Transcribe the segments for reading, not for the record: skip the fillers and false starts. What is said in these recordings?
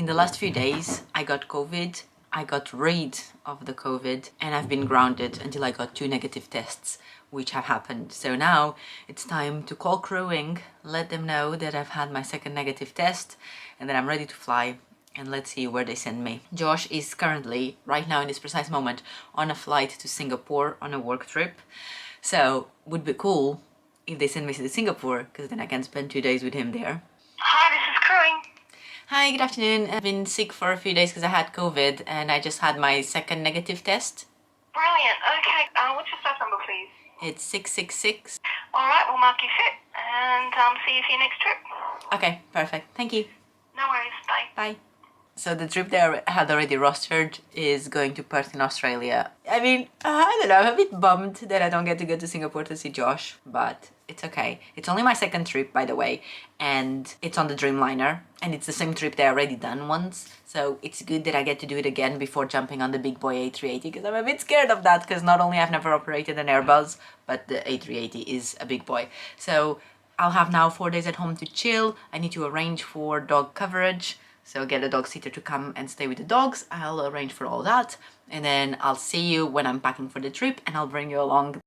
In the last few days, I got COVID. I got rid of the COVID and I've been grounded until I got 2 negative tests, which have happened. So now it's time to call crewing, let them know that I've had my second negative test and that I'm ready to fly, and let's see where they send me. Josh is currently, right now in this precise moment, on a flight to Singapore on a work trip. So would be cool if they send me to Singapore, because then I can spend 2 days with him there. Hi, this is crewing. Hi, good afternoon. I've been sick for a few days because I had COVID and I just had my second negative test. Brilliant. Okay, what's your staff number, please? It's 666. All right, we'll mark you fit and see you for your next trip. Okay, perfect. Thank you. No worries. Bye. Bye. So the trip that I had already rostered is going to Perth in Australia. I mean, I don't know, I'm a bit bummed that I don't get to go to Singapore to see Josh, but it's okay. It's only my second trip, by the way, and it's on the Dreamliner, and it's the same trip that I already done once, so it's good that I get to do it again before jumping on the big boy A380, because I'm a bit scared of that, because not only I've never operated an Airbus, but the A380 is a big boy. So I'll have now 4 days at home to chill. I need to arrange for dog coverage, so get a dog sitter to come and stay with the dogs. I'll arrange for all that, and then I'll see you when I'm packing for the trip and I'll bring you along.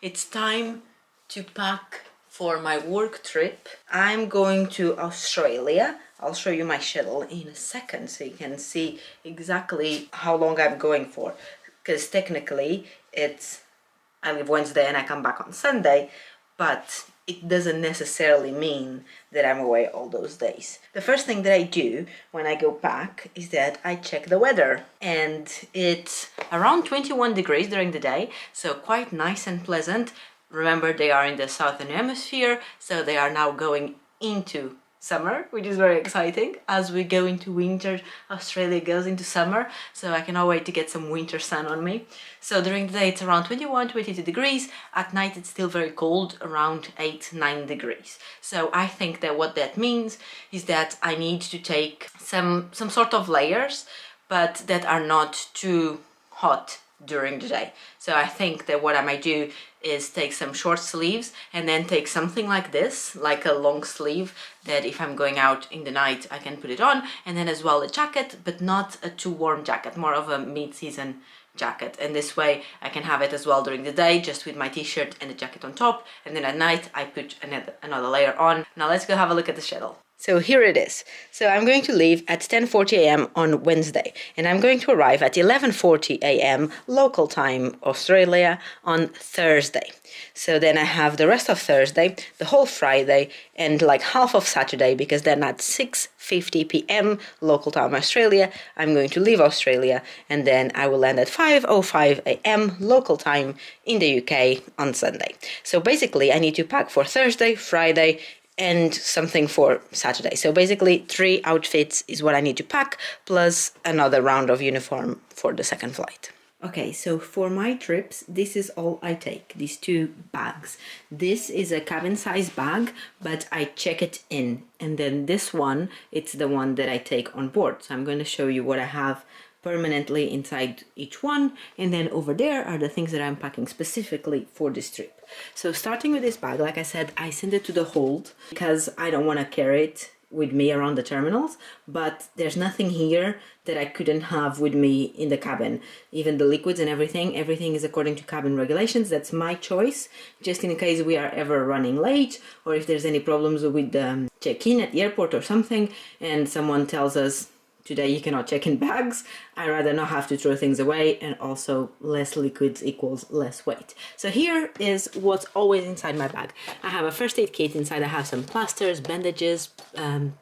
It's time to pack for my work trip. I'm going to Australia. I'll show you my schedule in a second so you can see exactly how long I'm going for, because technically I leave Wednesday and I come back on Sunday, but it doesn't necessarily mean that I'm away all those days. The first thing that I do when I go back is that I check the weather, and it's around 21 degrees during the day, so quite nice and pleasant. Remember, they are in the southern hemisphere, so they are now going into summer, which is very exciting. As we go into winter, Australia goes into summer, so I cannot wait to get some winter sun on me. So during the day it's around 21, 22 degrees. At night it's still very cold, around 8, 9 degrees. So I think that what that means is that I need to take some sort of layers, but that are not too hot during the day. So I think that what I might do is take some short sleeves and then take something like this, like a long sleeve, that if I'm going out in the night I can put it on, and then as well a jacket, but not a too warm jacket, more of a mid-season jacket, and this way I can have it as well during the day just with my t-shirt and the jacket on top, and then at night I put another layer on. Now let's go have a look at the schedule. So here it is. So I'm going to leave at 10:40 a.m. on Wednesday, and I'm going to arrive at 11:40 a.m. local time, Australia, on Thursday. So then I have the rest of Thursday, the whole Friday, and like half of Saturday, because then at 6:50 p.m. local time, Australia, I'm going to leave Australia, and then I will land at 5:05 a.m. local time in the UK on Sunday. So basically I need to pack for Thursday, Friday, and something for Saturday. So basically 3 outfits is what I need to pack, plus another round of uniform for the second flight. Okay, so for my trips, this is all I take, these 2 bags. This is a cabin size bag, but I check it in. And then this one, it's the one that I take on board. So I'm going to show you what I have permanently inside each one, and then over there are the things that I'm packing specifically for this trip. So starting with this bag, like I said, I send it to the hold because I don't want to carry it with me around the terminals, but there's nothing here that I couldn't have with me in the cabin. Even the liquids and everything is according to cabin regulations. That's my choice, just in case we are ever running late, or if there's any problems with the check-in at the airport or something, and someone tells us, today you cannot check in bags. I rather not have to throw things away, and also less liquids equals less weight. So here is what's always inside my bag. I have a first aid kit inside. I have some plasters, bandages,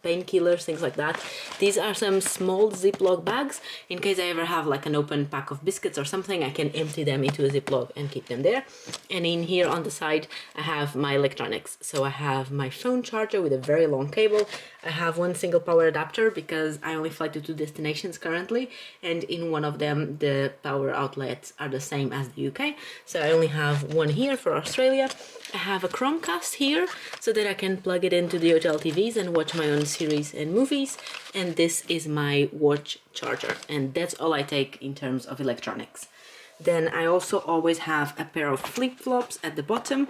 painkillers, things like that. These are some small Ziploc bags. In case I ever have like an open pack of biscuits or something, I can empty them into a Ziploc and keep them there. And in here on the side, I have my electronics. So I have my phone charger with a very long cable. I have one single power adapter because I only fly to 2 destinations currently, and in one of them the power outlets are the same as the UK, so I only have one here for Australia. I have a Chromecast here so that I can plug it into the hotel TVs and watch my own series and movies, and this is my watch charger, and that's all I take in terms of electronics. Then I also always have a pair of flip-flops at the bottom.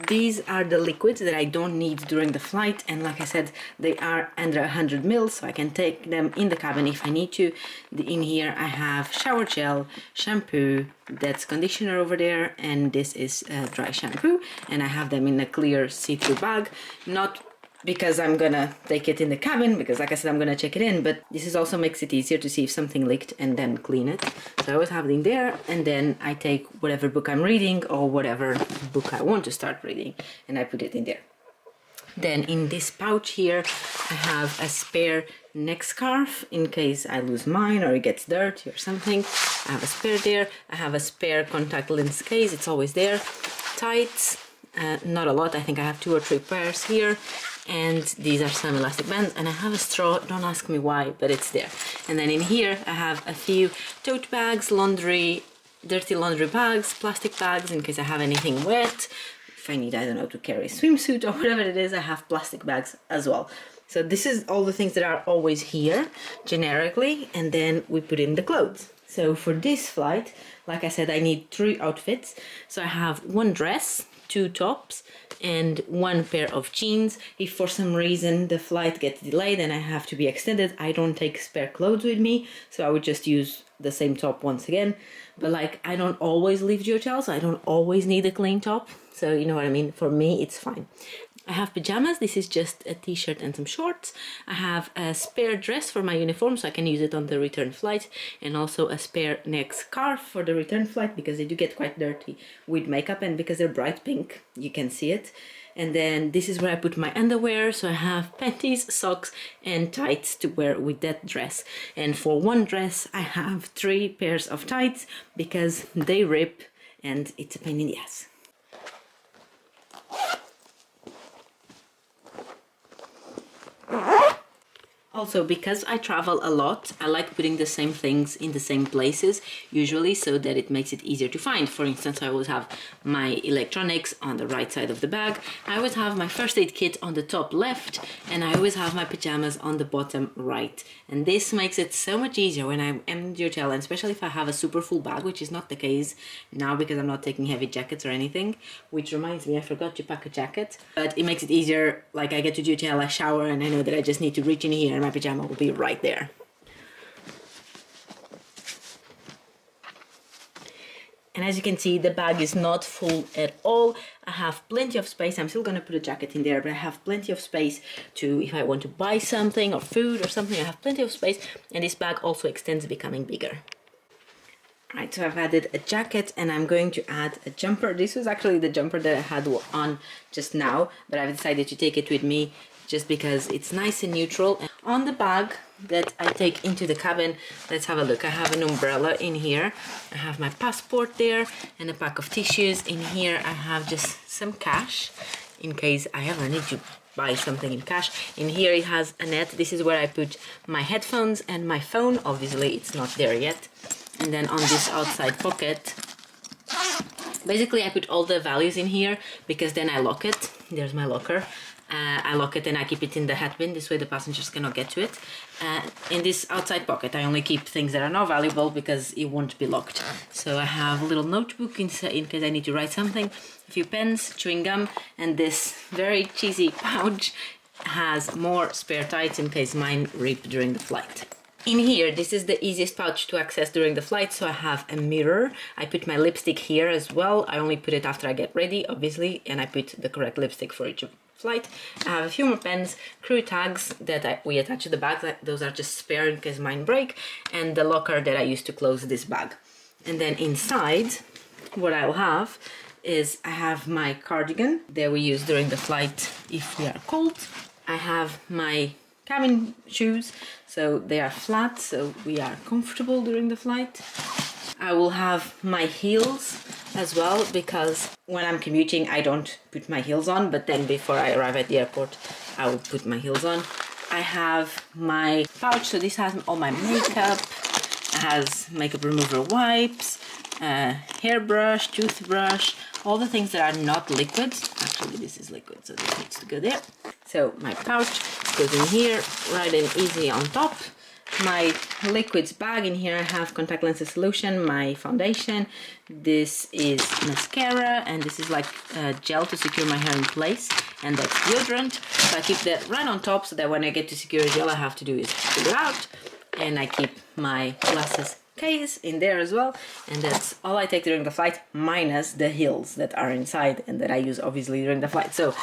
These are the liquids that I don't need during the flight, and like I said, they are under 100 ml, so I can take them in the cabin if I need to. In here I have shower gel, shampoo, that's conditioner over there, and this is dry shampoo, and I have them in a clear see-through bag, not because I'm gonna take it in the cabin, because like I said, I'm gonna check it in, but this is also makes it easier to see if something leaked and then clean it. So I always have it in there, and then I take whatever book I'm reading or whatever book I want to start reading, and I put it in there. Then in this pouch here, I have a spare neck scarf in case I lose mine or it gets dirty or something. I have a spare there. I have a spare contact lens case, it's always there. Tights, not a lot, I think I have 2 or 3 pairs here. And these are some elastic bands, and I have a straw, don't ask me why, but it's there. And then in here I have a few tote bags, laundry, dirty laundry bags, plastic bags in case I have anything wet. If I need, I don't know, to carry a swimsuit or whatever it is, I have plastic bags as well. So this is all the things that are always here, generically, and then we put in the clothes. So for this flight, like I said, I need 3 outfits. So I have 1 dress, 2 tops, and 1 pair of jeans. If for some reason the flight gets delayed and I have to be extended, I don't take spare clothes with me, so I would just use the same top once again. But like, I don't always leave the hotel, so I don't always need a clean top, so you know what I mean, for me it's fine. I have pajamas, this is just a t-shirt and some shorts. I have a spare dress for my uniform so I can use it on the return flight, and also a spare neck scarf for the return flight because they do get quite dirty with makeup, and because they're bright pink you can see it. And then this is where I put my underwear, so I have panties, socks and tights to wear with that dress. And for 1 dress I have 3 pairs of tights because they rip and it's a pain in the ass. Also, because I travel a lot, I like putting the same things in the same places, usually, so that it makes it easier to find. For instance, I always have my electronics on the right side of the bag, I always have my first aid kit on the top left, and I always have my pajamas on the bottom right. And this makes it so much easier when I'm in the hotel, and especially if I have a super full bag, which is not the case now because I'm not taking heavy jackets or anything, which reminds me, I forgot to pack a jacket. But it makes it easier, like I get to the hotel, I shower, and I know that I just need to reach in here and my pajama will be right there. And as you can see, the bag is not full at all. I have plenty of space. I'm still gonna put a jacket in there, but I have plenty of space to, if I want to buy something or food or something, I have plenty of space. And this bag also extends, becoming bigger. Right, so I've added a jacket and I'm going to add a jumper. This was actually the jumper that I had on just now, but I've decided to take it with me just because it's nice and neutral. And on the bag that I take into the cabin, let's have a look. I have an umbrella in here. I have my passport there and a pack of tissues. In here I have just some cash in case I ever need to buy something in cash. In here it has a net. This is where I put my headphones and my phone. Obviously it's not there yet. And then on this outside pocket, basically I put all the values in here because then I lock it. There's my locker. I lock it and I keep it in the hat bin, this way the passengers cannot get to it. In this outside pocket I only keep things that are not valuable because it won't be locked. So I have a little notebook in case I need to write something, a few pens, chewing gum, and this very cheesy pouch has more spare tights in case mine rip during the flight. In here, this is the easiest pouch to access during the flight, so I have a mirror. I put my lipstick here as well. I only put it after I get ready, obviously, and I put the correct lipstick for each flight. I have a few more pens, crew tags that we attach to the bag. Those are just spare in case mine break, and the locker that I use to close this bag. And then inside, what I'll have is I have my cardigan that we use during the flight if we are cold. I have my cabin shoes, so they are flat, so we are comfortable during the flight. I will have my heels as well, because when I'm commuting I don't put my heels on, but then before I arrive at the airport I will put my heels on. I have my pouch, so this has all my makeup, it has makeup remover wipes, hairbrush, toothbrush, all the things that are not liquid. Actually this is liquid, so this needs to go there. So my pouch goes in here, right and easy on top. my liquids bag. In here I have contact lenses solution, my foundation, this is mascara, and this is like gel to secure my hair in place, and that's deodorant. So I keep that right on top so that when I get to secure it, all I have to do is pull it out, and I keep my glasses case in there as well, and that's all I take during the flight, minus the heels that are inside and that I use obviously during the flight. So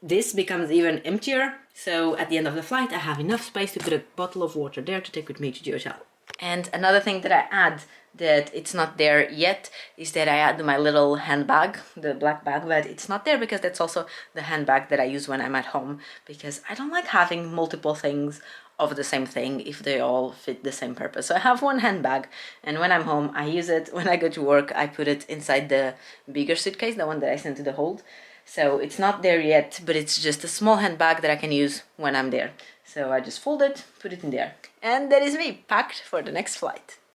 this becomes even emptier, so at the end of the flight I have enough space to put a bottle of water there to take with me to the hotel. And another thing that I add that it's not there yet is that I add my little handbag, the black bag, but it's not there because that's also the handbag that I use when I'm at home, because I don't like having multiple things of the same thing if they all fit the same purpose. So I have one handbag, and when I'm home I use it. When I go to work I put it inside the bigger suitcase, the one that I sent to the hold. So it's not there yet, but it's just a small handbag that I can use when I'm there. So I just fold it, put it in there. And that is me, packed for the next flight.